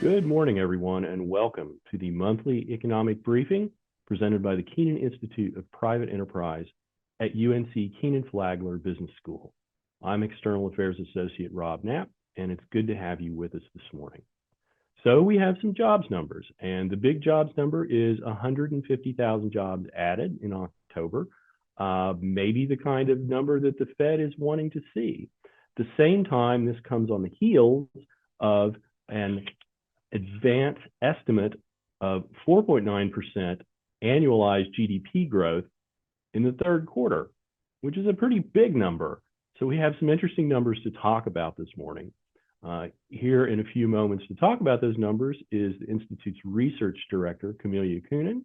Good morning, everyone, and welcome to the monthly economic briefing presented by the Kenan Institute of Private Enterprise at UNC Kenan-Flagler Business School. I'm External Affairs Associate Rob Knapp, and it's good to have you with us this morning. So we have some jobs numbers, and the big jobs number is 150,000 jobs added in October, maybe the kind of number that the Fed is wanting to see. At the same time, this comes on the heels of an advanced estimate of 4.9% annualized GDP growth in the third quarter, which is a pretty big number. So we have some interesting numbers to talk about this morning. Here in a few moments to talk about those numbers is the Institute's Research Director, Camelia Kunin.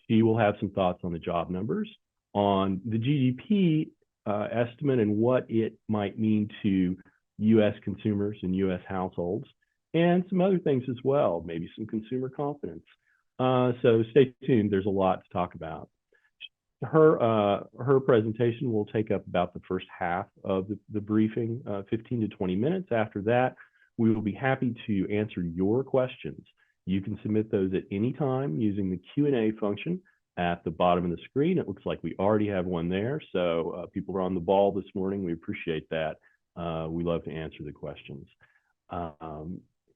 She will have some thoughts on the job numbers, on the GDP estimate and what it might mean to U.S. consumers and U.S. households, and some other things as well, maybe some consumer confidence. So stay tuned, there's a lot to talk about. Her presentation will take up about the first half of the briefing, 15 to 20 minutes. After that, we will be happy to answer your questions. You can submit those at any time using the Q&A function at the bottom of the screen. It looks like we already have one there, so people are on the ball this morning. We appreciate that. We love to answer the questions.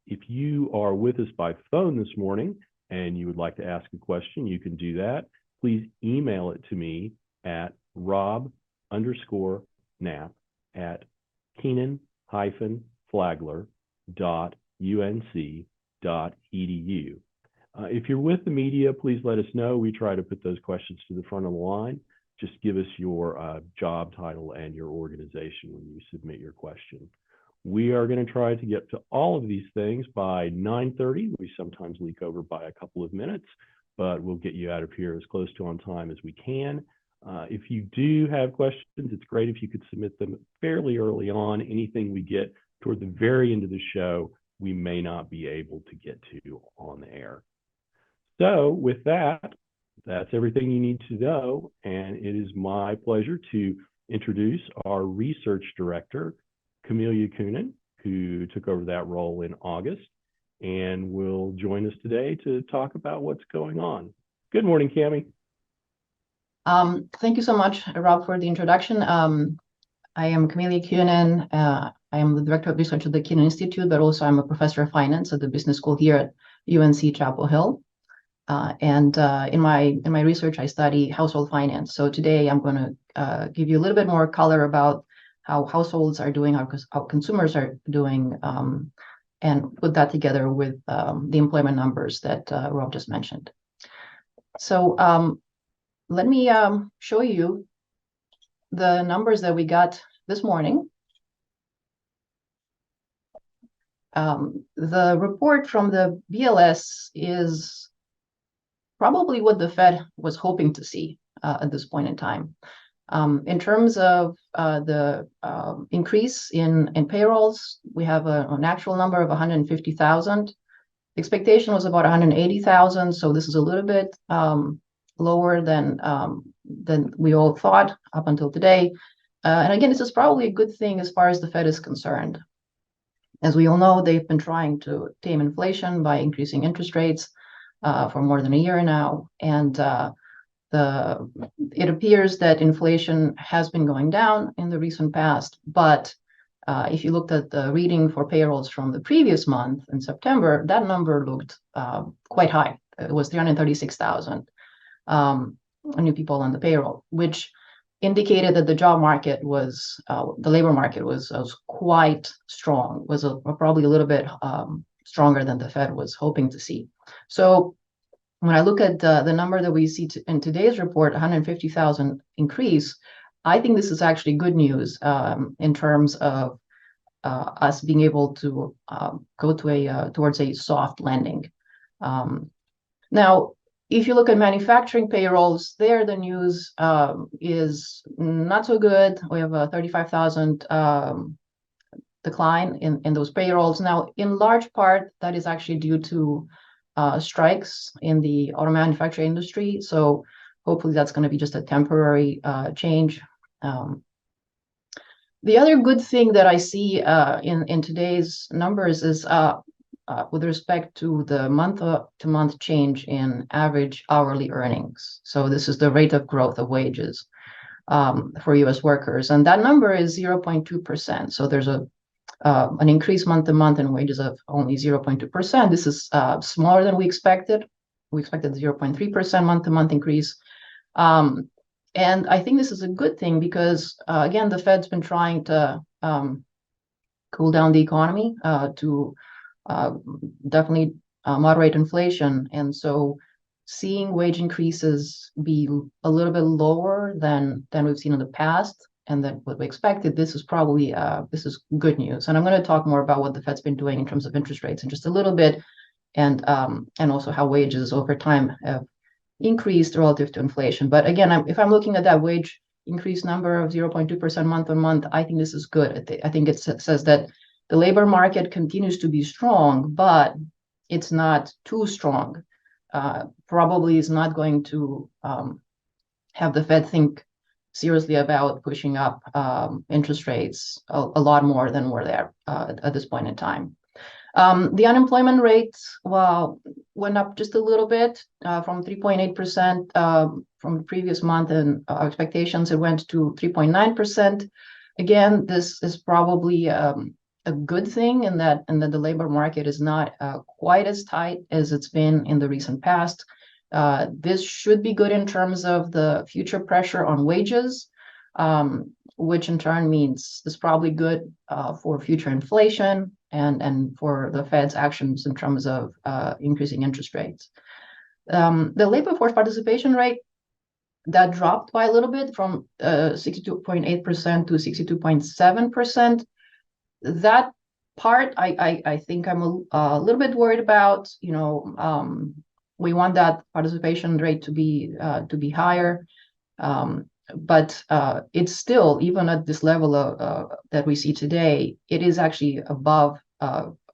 If you are with us by phone this morning and you would like to ask a question, you can do that. Please email it to me at rob_knapp@kenan-flagler.unc.edu. If you're with the media, please let us know. We try to put those questions to the front of the line. Just give us your job title and your organization when you submit your question. We are going to try to get to all of these things by 9:30. We sometimes leak over by a couple of minutes, but we'll get you out of here as close to on time as we can. If you do have questions, it's great if you could submit them fairly early on. Anything we get toward the very end of the show, we may not be able to get to on the air. So with that, that's everything you need to know, and it is my pleasure to introduce our research director, Camelia Kunin, who took over that role in August and will join us today to talk about what's going on. Good morning, Cami. Thank you so much, Rob, for the introduction. I am Camelia Kunin. I am the Director of Research at the Kenan Institute, but also I'm a professor of finance at the business school here at UNC Chapel Hill. In my research, I study household finance. So today I'm going to give you a little bit more color about how households are doing, how consumers are doing, and put that together with the employment numbers that Rob just mentioned. So let me show you the numbers that we got this morning. The report from the BLS is probably what the Fed was hoping to see at this point in time. In terms of the increase in payrolls, we have an actual number of 150,000. Expectation was about 180,000, so this is a little bit lower than we all thought up until today. And again, this is probably a good thing as far as the Fed is concerned. As we all know, they've been trying to tame inflation by increasing interest rates for more than a year now, and it appears that inflation has been going down in the recent past, but if you looked at the reading for payrolls from the previous month in September, that number looked quite high. It was 336,000 new people on the payroll, which indicated that the job market was, the labor market was quite strong, was probably a little bit stronger than the Fed was hoping to see. So when I look at the number that we see in today's report, 150,000 increase, I think this is actually good news in terms of us being able to go to towards a soft landing. Now, if you look at manufacturing payrolls, there the news is not so good. We have a 35,000 decline in those payrolls. Now, in large part, that is actually due to strikes in the auto manufacturing industry. So hopefully that's going to be just a temporary change. The other good thing that I see in today's numbers is with respect to the month-to-month change in average hourly earnings. So this is the rate of growth of wages for U.S. workers, and that number is 0.2%. So there's an increase month-to-month in wages of only 0.2%. This is smaller than we expected. We expected 0.3% month-to-month increase. And I think this is a good thing because, again, the Fed's been trying to cool down the economy to definitely moderate inflation. And so seeing wage increases be a little bit lower than we've seen in the past and that what we expected, this is probably this is good news. And I'm going to talk more about what the Fed's been doing in terms of interest rates in just a little bit, and also how wages over time have increased relative to inflation. But again, if I'm looking at that wage increase number of 0.2% month on month, I think this is good. I think it says that the labor market continues to be strong, but it's not too strong. Probably is not going to have the Fed think seriously about pushing up interest rates a lot more than we're there at this point in time. The unemployment rate went up just a little bit from 3.8% from the previous month, and our expectations it went to 3.9%. Again, this is probably a good thing in that the labor market is not quite as tight as it's been in the recent past. This should be good in terms of the future pressure on wages, which in turn means it's probably good for future inflation and for the Fed's actions in terms of increasing interest rates. The labor force participation rate, that dropped by a little bit from 62.8% to 62.7%. That part, I think I'm a little bit worried about. We want that participation rate to be higher, but it's still, even at this level that we see today, it is actually above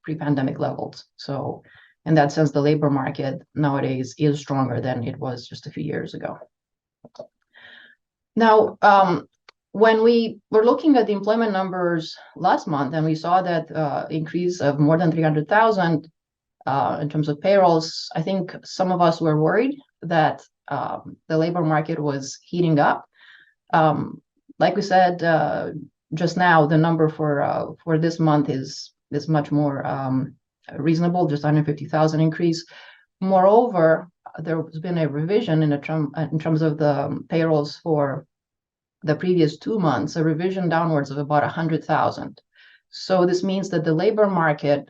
pre-pandemic levels. So in that sense, the labor market nowadays is stronger than it was just a few years ago. Now, when we were looking at the employment numbers last month, and we saw that increase of more than 300,000 in terms of payrolls, I think some of us were worried that the labor market was heating up. Like we said just now, the number for this month is much more reasonable, just under 50,000 increase. Moreover, there's been a revision in terms of the payrolls for the previous 2 months, a revision downwards of about 100,000. So this means that the labor market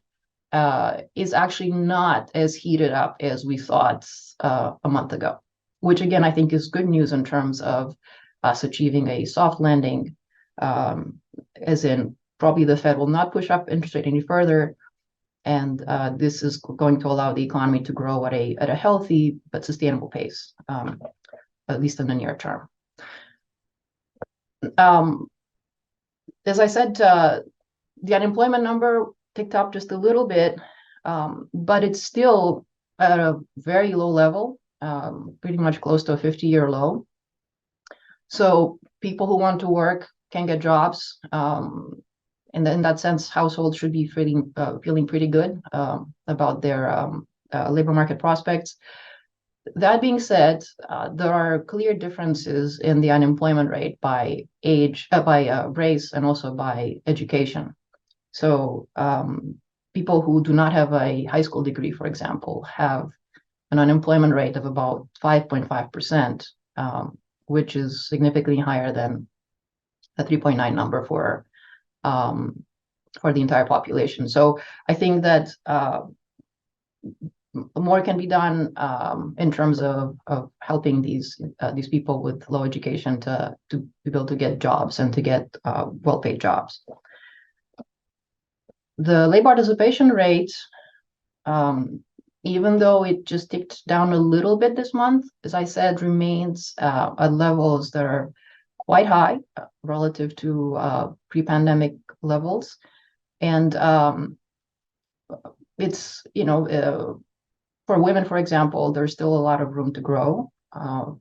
is actually not as heated up as we thought a month ago, which again, I think is good news in terms of us achieving a soft landing, as in probably the Fed will not push up interest rate any further. And this is going to allow the economy to grow at a healthy but sustainable pace, at least in the near term. As I said, the unemployment number ticked up just a little bit, but it's still at a very low level, pretty much close to a 50-year low. So people who want to work can get jobs. And in that sense, households should be feeling pretty good about their labor market prospects. That being said, there are clear differences in the unemployment rate by age, by race, and also by education. So people who do not have a high school degree, for example, have an unemployment rate of about 5.5%, which is significantly higher than the 3.9 number for the entire population. So I think that more can be done in terms of helping these people with low education to be able to get jobs and to get well-paid jobs. The labor participation rate, even though it just ticked down a little bit this month, as I said, remains at levels that are quite high relative to pre-pandemic levels. And it's, for women, for example, there's still a lot of room to grow.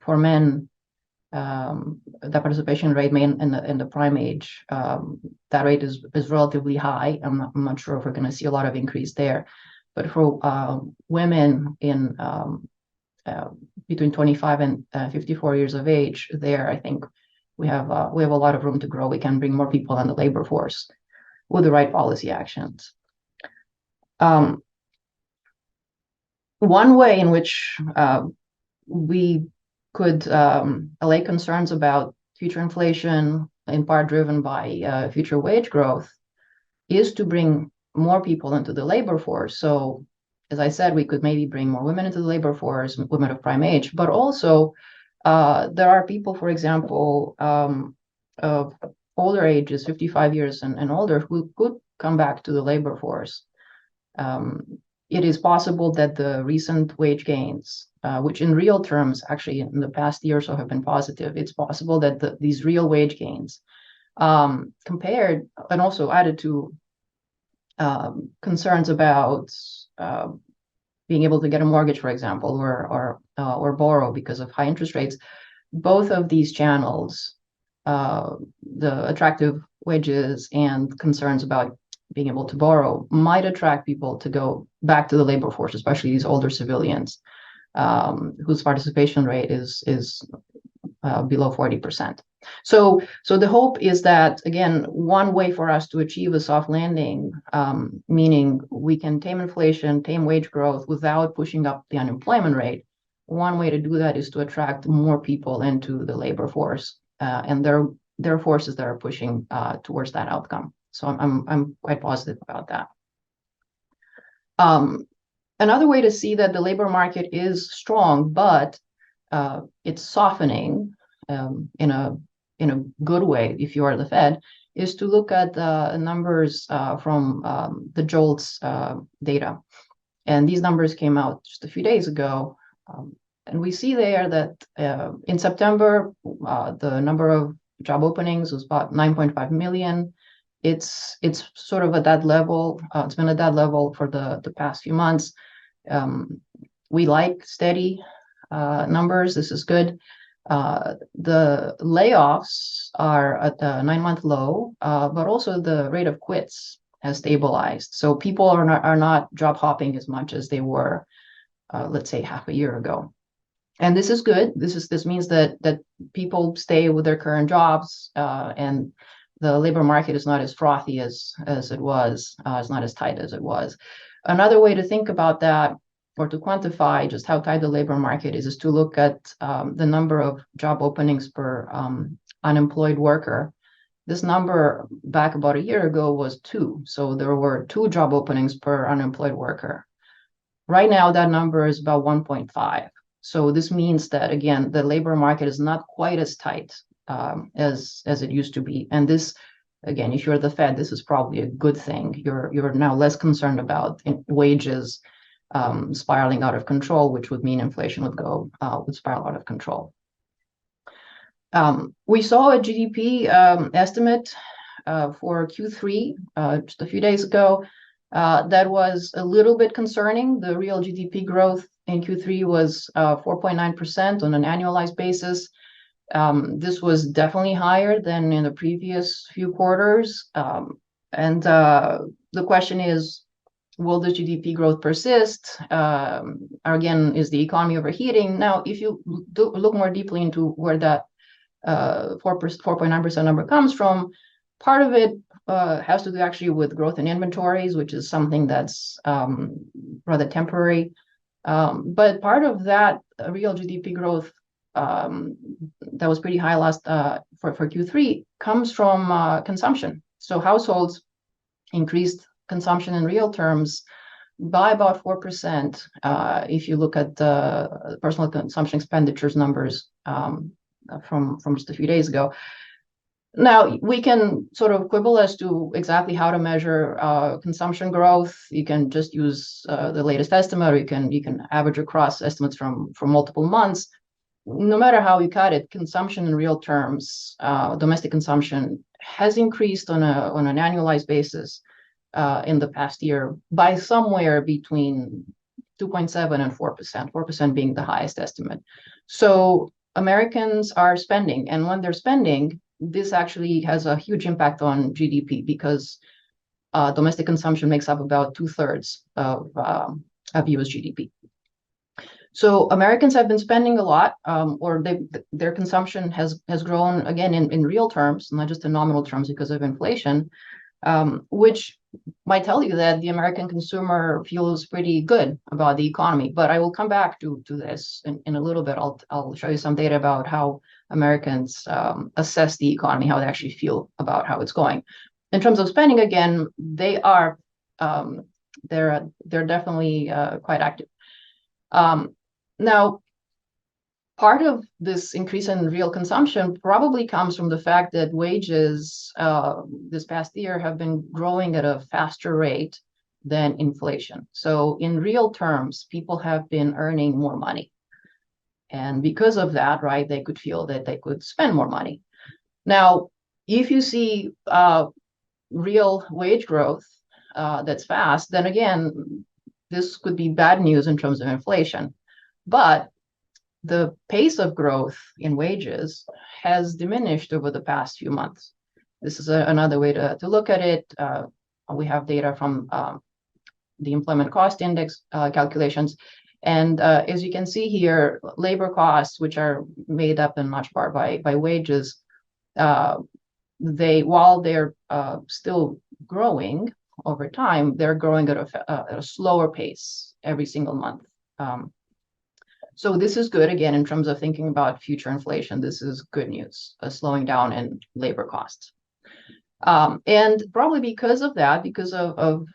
For men, the participation rate in the prime age, that rate is relatively high. I'm not sure if we're going to see a lot of increase there. But for women in between 25 and 54 years of age, there I think we have a lot of room to grow. We can bring more people on the labor force with the right policy actions. One way in which we could allay concerns about future inflation, in part driven by future wage growth, is to bring more people into the labor force. So, as I said, we could maybe bring more women into the labor force, women of prime age, but also there are people, for example, of older ages, 55 years and older, who could come back to the labor force. It is possible that the recent wage gains, which in real terms, actually in the past year or so have been positive, it's possible that these real wage gains compared and also added to concerns about being able to get a mortgage, for example, or borrow because of high interest rates. Both of these channels, the attractive wages and concerns about being able to borrow, might attract people to go back to the labor force, especially these older civilians whose participation rate is below 40%. So the hope is that, again, one way for us to achieve a soft landing, meaning we can tame inflation, tame wage growth without pushing up the unemployment rate. One way to do that is to attract more people into the labor force, and there are forces that are pushing towards that outcome. So I'm quite positive about that. Another way to see that the labor market is strong, but it's softening in a good way, if you are the Fed, is to look at the numbers from the JOLTS data. And these numbers came out just a few days ago. And we see there that in September, the number of job openings was about 9.5 million. It's sort of at that level. It's been at that level for the past few months. We like steady numbers. This is good. The layoffs are at a 9-month low, but also the rate of quits has stabilized. So people are not job hopping as much as they were, let's say, half a year ago. And this is good. This means that people stay with their current jobs, and the labor market is not as frothy as it was. It's not as tight as it was. Another way to think about that, or to quantify just how tight the labor market is to look at the number of job openings per unemployed worker. This number back about a year ago was 2. So there were 2 job openings per unemployed worker. Right now, that number is about 1.5. So this means that, again, the labor market is not quite as tight as it used to be. And this, again, if you're the Fed, this is probably a good thing. You're now less concerned about wages spiraling out of control, which would mean inflation would spiral out of control. We saw a GDP estimate for Q3 just a few days ago that was a little bit concerning. The real GDP growth in Q3 was 4.9% on an annualized basis. This was definitely higher than in the previous few quarters. And the question is, will the GDP growth persist? Again, is the economy overheating? Now, if you look more deeply into where that 4.9% number comes from, part of it has to do actually with growth in inventories, which is something that's rather temporary. But part of that real GDP growth that was pretty high last for Q3 comes from consumption. So households increased consumption in real terms by about 4%. If you look at the personal consumption expenditures numbers from just a few days ago. Now, we can sort of quibble as to exactly how to measure consumption growth. You can just use the latest estimate, or you can average across estimates from multiple months. No matter how you cut it, consumption in real terms, domestic consumption has increased on an annualized basis in the past year by somewhere between 2.7 and 4%, 4% being the highest estimate. So Americans are spending, and when they're spending, this actually has a huge impact on GDP, because domestic consumption makes up about 2/3 of US GDP. So Americans have been spending a lot, or their consumption has grown again in real terms, not just in nominal terms because of inflation, which might tell you that the American consumer feels pretty good about the economy. But I will come back to this in a little bit. I'll show you some data about how Americans assess the economy, how they actually feel about how it's going. In terms of spending, again, they are they're definitely quite active. Now, part of this increase in real consumption probably comes from the fact that wages this past year have been growing at a faster rate than inflation. So in real terms, people have been earning more money. And because of that, right, they could feel that they could spend more money. Now, if you see real wage growth that's fast, then again, this could be bad news in terms of inflation. But the pace of growth in wages has diminished over the past few months. This is another way to look at it. We have data from the employment cost index calculations. And as you can see here, labor costs, which are made up in much part by wages, while they're still growing over time, they're growing at a slower pace every single month. So this is good, again, in terms of thinking about future inflation. This is good news, a slowing down in labor costs. And probably because of that, because of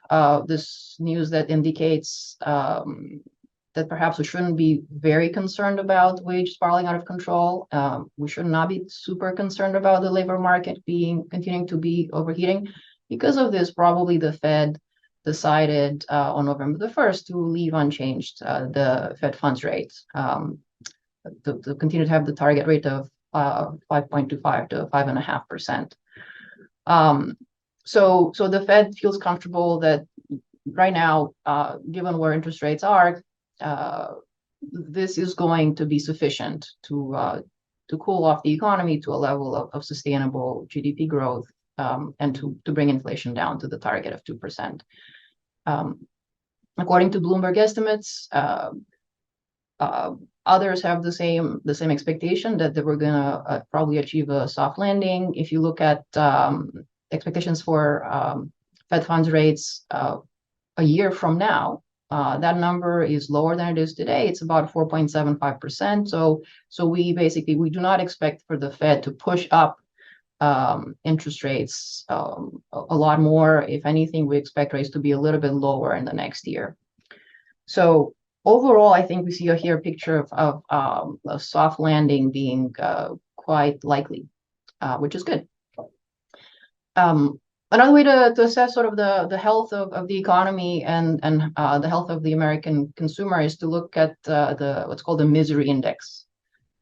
this news that indicates that perhaps we shouldn't be very concerned about wage spiraling out of control. We should not be super concerned about the labor market continuing to be overheating. Because of this, probably the Fed decided on November the 1st to leave unchanged the Fed funds rate, to continue to have the target rate of 5.25 to 5.5%. So the Fed feels comfortable that right now, given where interest rates are, this is going to be sufficient to cool off the economy to a level of sustainable GDP growth, and to bring inflation down to the target of 2%. According to Bloomberg estimates, others have the same expectation that they were going to probably achieve a soft landing. If you look at expectations for Fed funds rates a year from now, that number is lower than it is today. It's about 4.75%. So we do not expect for the Fed to push up interest rates a lot more. If anything, we expect rates to be a little bit lower in the next year. So overall, I think we see here a picture of a soft landing being quite likely, which is good. Another way to assess sort of the health of the economy and the health of the American consumer is to look at what's called the misery index.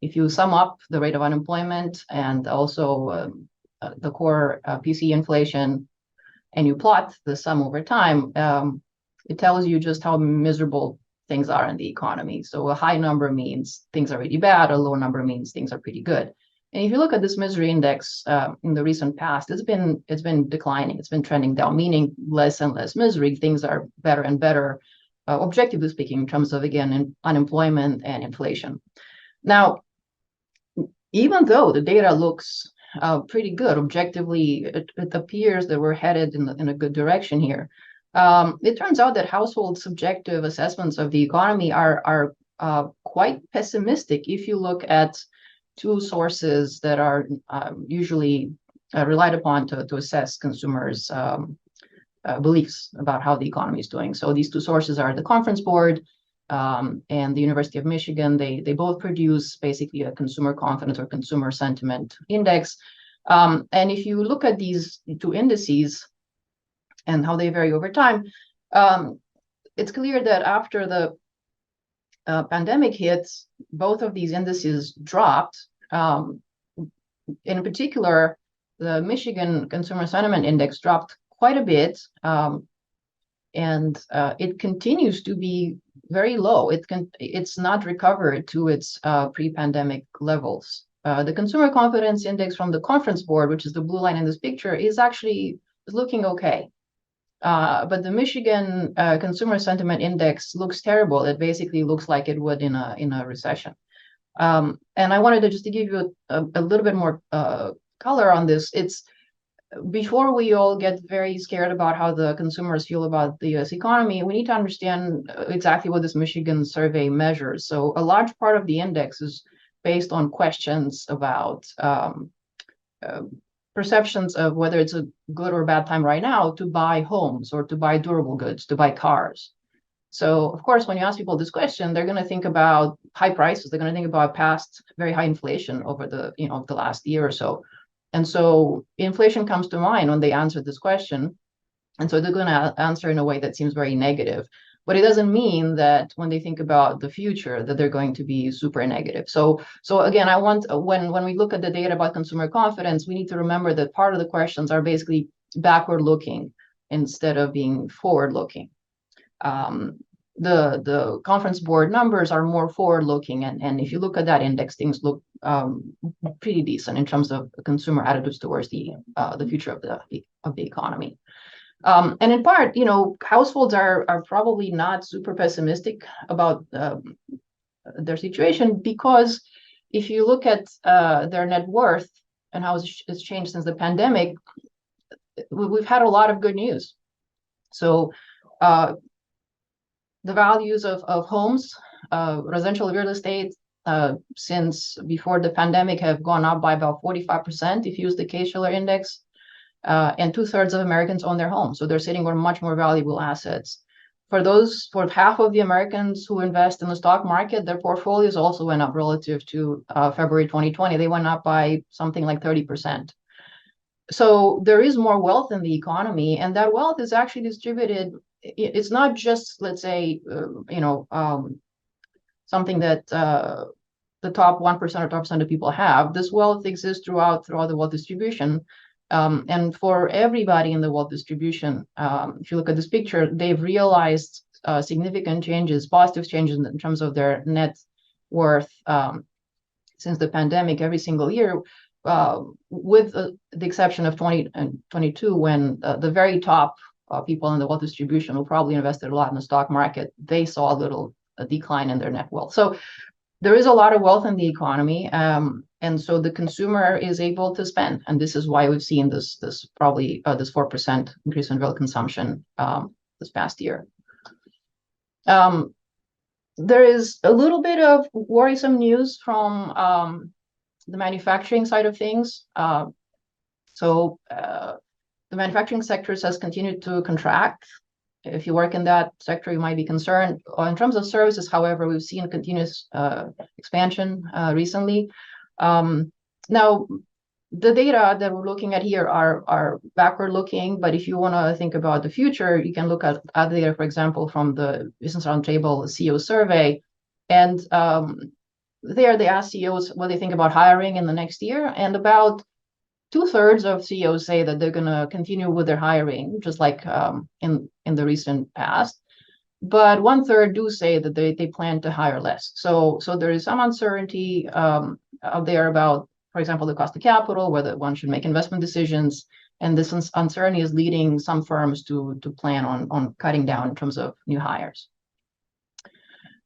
If you sum up the rate of unemployment and also the core PCE inflation, and you plot the sum over time, it tells you just how miserable things are in the economy. So a high number means things are really bad, a low number means things are pretty good. And if you look at this misery index in the recent past, it's been declining. It's been trending down, meaning less and less misery. Things are better and better, objectively speaking, in terms of, again, unemployment and inflation. Now, even though the data looks pretty good, objectively, it appears that we're headed in a good direction here. It turns out that household subjective assessments of the economy are quite pessimistic if you look at two sources that are usually relied upon to assess consumers' beliefs about how the economy is doing. So these two sources are the Conference Board and the University of Michigan. They both produce basically a consumer confidence or consumer sentiment index. And if you look at these two indices and how they vary over time, it's clear that after the pandemic hits, both of these indices dropped. In particular, the Michigan Consumer Sentiment Index dropped quite a bit, and it continues to be very low. It's not recovered to its pre-pandemic levels. The Consumer Confidence Index from the Conference Board, which is the blue line in this picture, is looking okay. But the Michigan Consumer Sentiment Index looks terrible. It basically looks like it would in a recession. And I wanted to just to give you a little bit more color on this. It's before we all get very scared about how the consumers feel about the U.S. economy, we need to understand exactly what this Michigan survey measures. So a large part of the index is based on questions about perceptions of whether it's a good or bad time right now to buy homes or to buy durable goods, to buy cars. So, of course, when you ask people this question, they're going to think about high prices. They're going to think about past very high inflation over the last year or so. And so inflation comes to mind when they answer this question. And so they're going to answer in a way that seems very negative. But it doesn't mean that when they think about the future that they're going to be super negative. So again, I want when we look at the data about consumer confidence, we need to remember that part of the questions are basically backward looking instead of being forward looking. The conference board numbers are more forward looking, and if you look at that index, things look pretty decent in terms of consumer attitudes towards the future of the economy. And in part, households are probably not super pessimistic about their situation, because if you look at their net worth and how it's changed since the pandemic, we've had a lot of good news. So the values of homes, residential real estate, since before the pandemic have gone up by about 45% if you use the Case-Shiller index. And 2/3 of Americans own their homes. So they're sitting on much more valuable assets. For half of the Americans who invest in the stock market, their portfolios also went up relative to February 2020. They went up by something like 30%. So there is more wealth in the economy, and that wealth is actually distributed. It's not just, let's say, something that the top 1% or top percent of people have. This wealth exists throughout the wealth distribution. And for everybody in the wealth distribution, if you look at this picture, they've realized significant changes, positive changes in terms of their net worth since the pandemic every single year, with the exception of 2022, when the very top people in the wealth distribution who probably invested a lot in the stock market, they saw a decline in their net wealth. So there is a lot of wealth in the economy, and so the consumer is able to spend, and this is why we've seen this 4% increase in real consumption this past year. There is a little bit of worrisome news from the manufacturing side of things. So the manufacturing sectors has continued to contract. If you work in that sector, you might be concerned. In terms of services, however, we've seen continuous expansion recently. Now, the data that we're looking at here are backward-looking, but if you want to think about the future, you can look at the data, for example, from the Business Roundtable CEO survey. And there they asked CEOs what they think about hiring in the next year, and about 2/3 of CEOs say that they're going to continue with their hiring, just like in the recent past. But 1/3 do say that they plan to hire less. So there is some uncertainty out there about, for example, the cost of capital, whether one should make investment decisions. And this uncertainty is leading some firms to plan on cutting down in terms of new hires.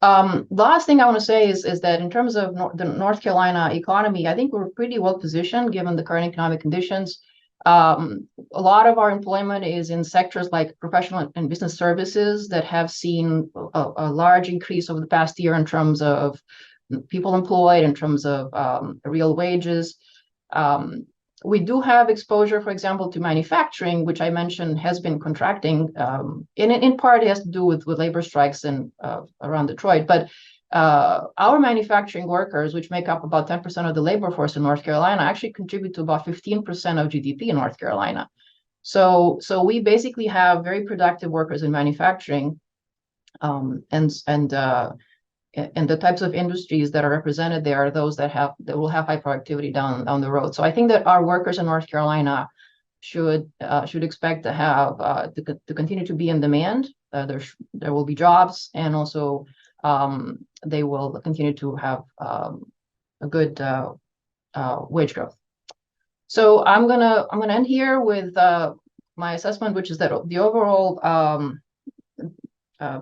The last thing I want to say is that in terms of the North Carolina economy, I think we're pretty well positioned given the current economic conditions. A lot of our employment is in sectors like professional and business services that have seen a large increase over the past year in terms of people employed, in terms of real wages. We do have exposure, for example, to manufacturing, which I mentioned has been contracting. In part, it has to do with labor strikes and around Detroit. But our manufacturing workers, which make up about 10% of the labor force in North Carolina, actually contribute to about 15% of GDP in North Carolina. So we basically have very productive workers in manufacturing, and the types of industries that are represented there are those that will have high productivity down the road. So I think that our workers in North Carolina should expect to have to continue to be in demand. There will be jobs, and also they will continue to have a good wage growth. So I'm gonna end here with my assessment, which is that the overall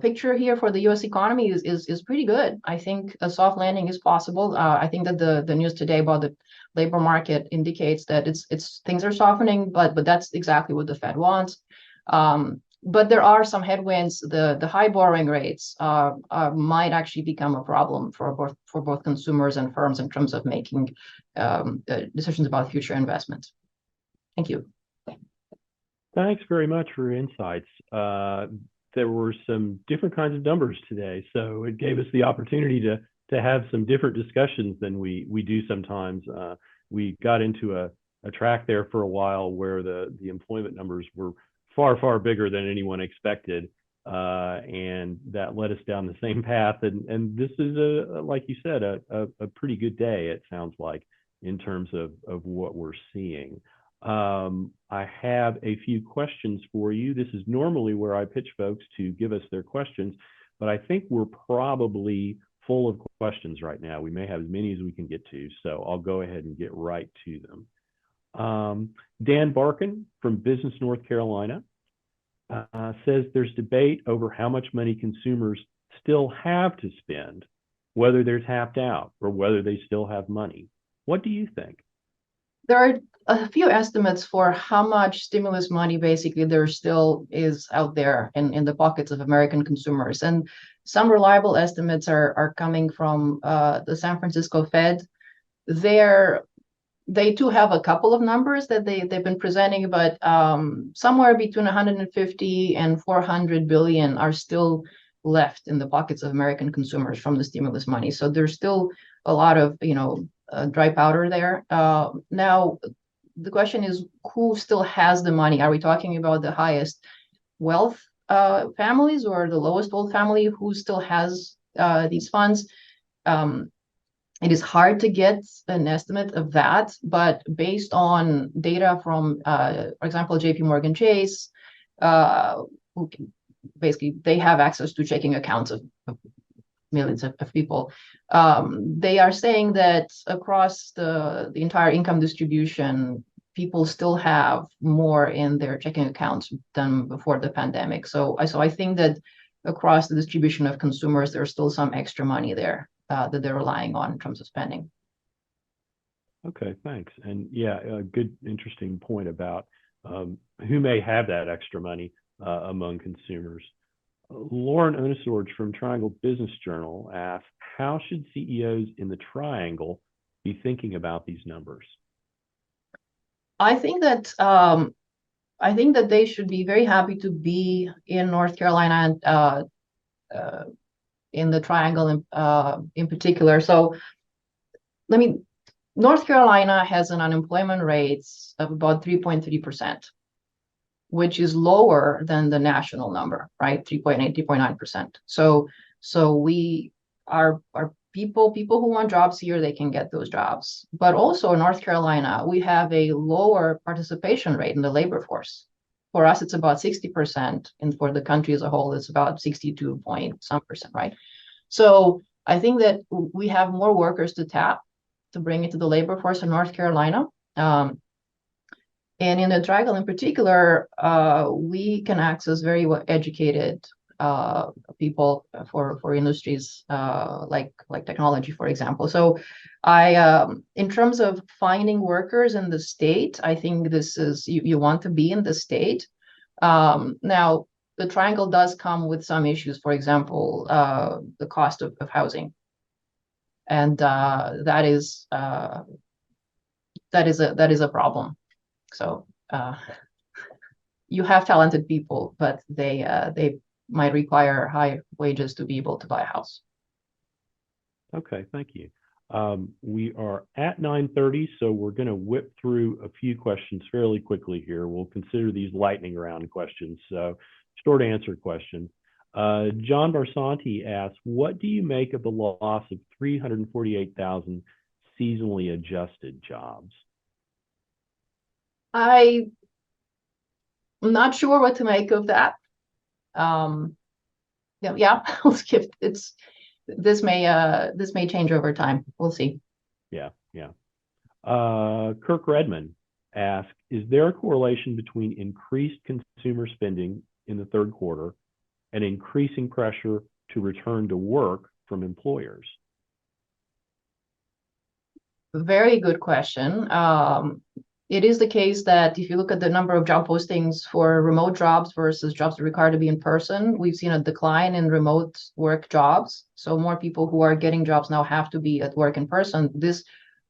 picture here for the U.S. economy is pretty good. I think a soft landing is possible. I think that the news today about the labor market indicates that it's things are softening, but that's exactly what the Fed wants. But there are some headwinds. The high borrowing rates might actually become a problem for both consumers and firms in terms of making decisions about future investments. Thank you. Thanks very much for your insights. There were some different kinds of numbers today, so it gave us the opportunity to have some different discussions than we do sometimes. We got into a track there for a while where the employment numbers were far bigger than anyone expected, and that led us down the same path. And this is like you said, a pretty good day. It sounds like in terms of what we're seeing. I have a few questions for you. This is normally where I pitch folks to give us their questions, but I think we're probably full of questions right now. We may have as many as we can get to, so I'll go ahead and get right to them. Dan Barkin from Business North Carolina says there's debate over how much money consumers still have to spend, whether they're tapped out or whether they still have money. What do you think? There are a few estimates for how much stimulus money basically there still is out there in the pockets of American consumers. And some reliable estimates are coming from the San Francisco Fed. They too have a couple of numbers that they've been presenting, but somewhere between 150 and 400 billion are still left in the pockets of American consumers from the stimulus money. So there's still a lot of, dry powder there. Now, the question is, who still has the money? Are we talking about the highest wealth families or the lowest wealth family who still has these funds? It is hard to get an estimate of that, but based on data from, for example, JP Morgan Chase, basically they have access to checking accounts of millions of people. They are saying that across the entire income distribution, people still have more in their checking accounts than before the pandemic. So I think that across the distribution of consumers, there's still some extra money there that they're relying on in terms of spending. Okay, thanks. And yeah, a good, interesting point about who may have that extra money among consumers. Lauren Onesorge from Triangle Business Journal asks, how should CEOs in the Triangle be thinking about these numbers? I think that they should be very happy to be in North Carolina and in the Triangle in particular. So, North Carolina has an unemployment rate of about 3.3%. Which is lower than the national number, right? 3.8, 3.9%. So we are people who want jobs here, they can get those jobs. But also in North Carolina, we have a lower participation rate in the labor force. For us, it's about 60%, and for the country as a whole, it's about 62 point some percent, right? So I think that we have more workers to tap to bring into the labor force in North Carolina. And in the Triangle in particular, we can access very well educated people for industries like technology, for example. So in terms of finding workers in the state, I think this is, you want to be in the state. Now, the Triangle does come with some issues, for example, the cost of housing. And that is a problem. So you have talented people, but they might require high wages to be able to buy a house. Okay, thank you. We are at 9:30, so we're going to whip through a few questions fairly quickly here. We'll consider these lightning round questions, so short answer questions. John Barsanti asks, what do you make of the loss of 348,000 seasonally adjusted jobs? I'm not sure what to make of that. Yeah, I'll skip. This may change over time. We'll see. Yeah. Kirk Redmond asks, is there a correlation between increased consumer spending in the third quarter and increasing pressure to return to work from employers? Very good question. It is the case that if you look at the number of job postings for remote jobs versus jobs that require to be in person, we've seen a decline in remote work jobs. So more people who are getting jobs now have to be at work in person. This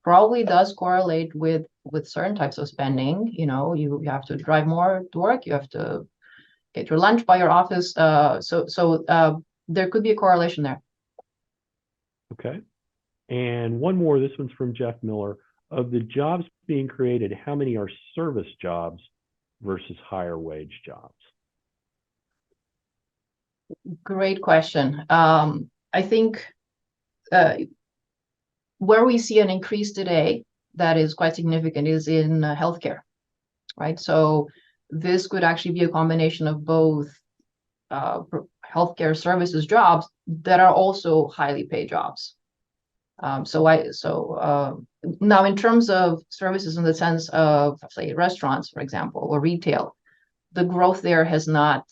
probably does correlate with certain types of spending. You have to drive more to work. You have to get your lunch by your office. So there could be a correlation there. Okay. And one more, this one's from Jeff Miller. Of the jobs being created, how many are service jobs versus higher wage jobs? Great question. I think where we see an increase today that is quite significant is in healthcare, right? So this could actually be a combination of both healthcare services jobs that are also highly paid jobs. Now in terms of services in the sense of, say, restaurants, for example, or retail, the growth there has not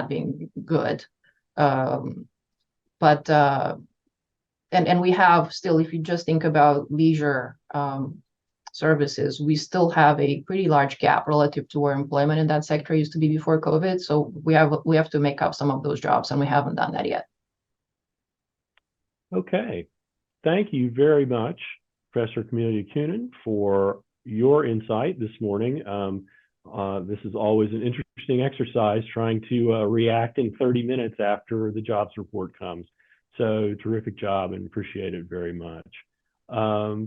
been good. And we have still, if you just think about leisure services, we still have a pretty large gap relative to where employment in that sector used to be before COVID. So we have to make up some of those jobs, and we haven't done that yet. Okay. Thank you very much, Professor Camelia Kunin, for your insight this morning. This is always an interesting exercise, trying to react in 30 minutes after the jobs report comes. So terrific job, and appreciate it very much.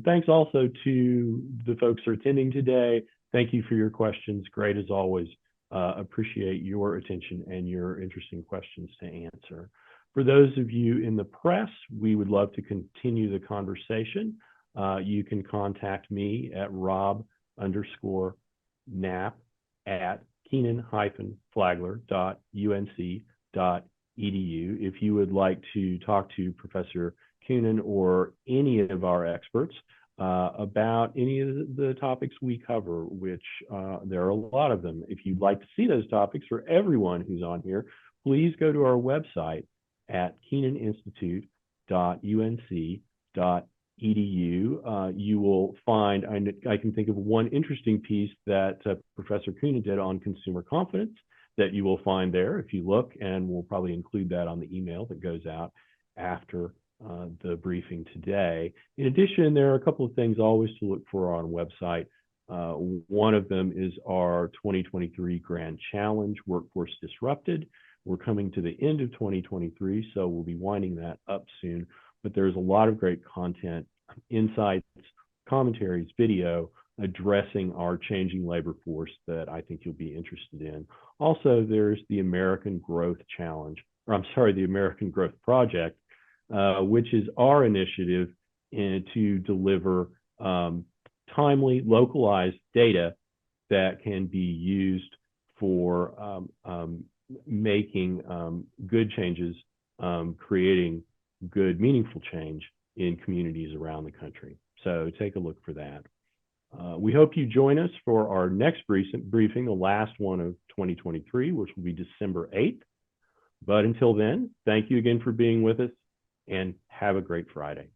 Thanks also to the folks who are attending today. Thank you for your questions. Great as always. Appreciate your attention and your interesting questions to answer. For those of you in the press, we would love to continue the conversation. You can contact me at rob_knapp@kenan-flagler.unc.edu. If you would like to talk to Professor Kunin or any of our experts about any of the topics we cover, which there are a lot of them. If you'd like to see those topics for everyone who's on here, please go to our website at kenaninstitute.unc.edu. You will find, I can think of one interesting piece that Professor Kunin did on consumer confidence that you will find there if you look, and we'll probably include that on the email that goes out after the briefing today. In addition, there are a couple of things always to look for on the website. One of them is our 2023 Grand Challenge, Workforce Disrupted. We're coming to the end of 2023, so we'll be winding that up soon. But there's a lot of great content, insights, commentaries, video addressing our changing labor force that I think you'll be interested in. Also, there's the American Growth Challenge, or I'm sorry, the American Growth Project, which is our initiative to deliver timely, localized data that can be used for making good changes, creating good, meaningful change in communities around the country. So take a look for that. We hope you join us for our next briefing, the last one of 2023, which will be December 8th. But until then, thank you again for being with us, and have a great Friday.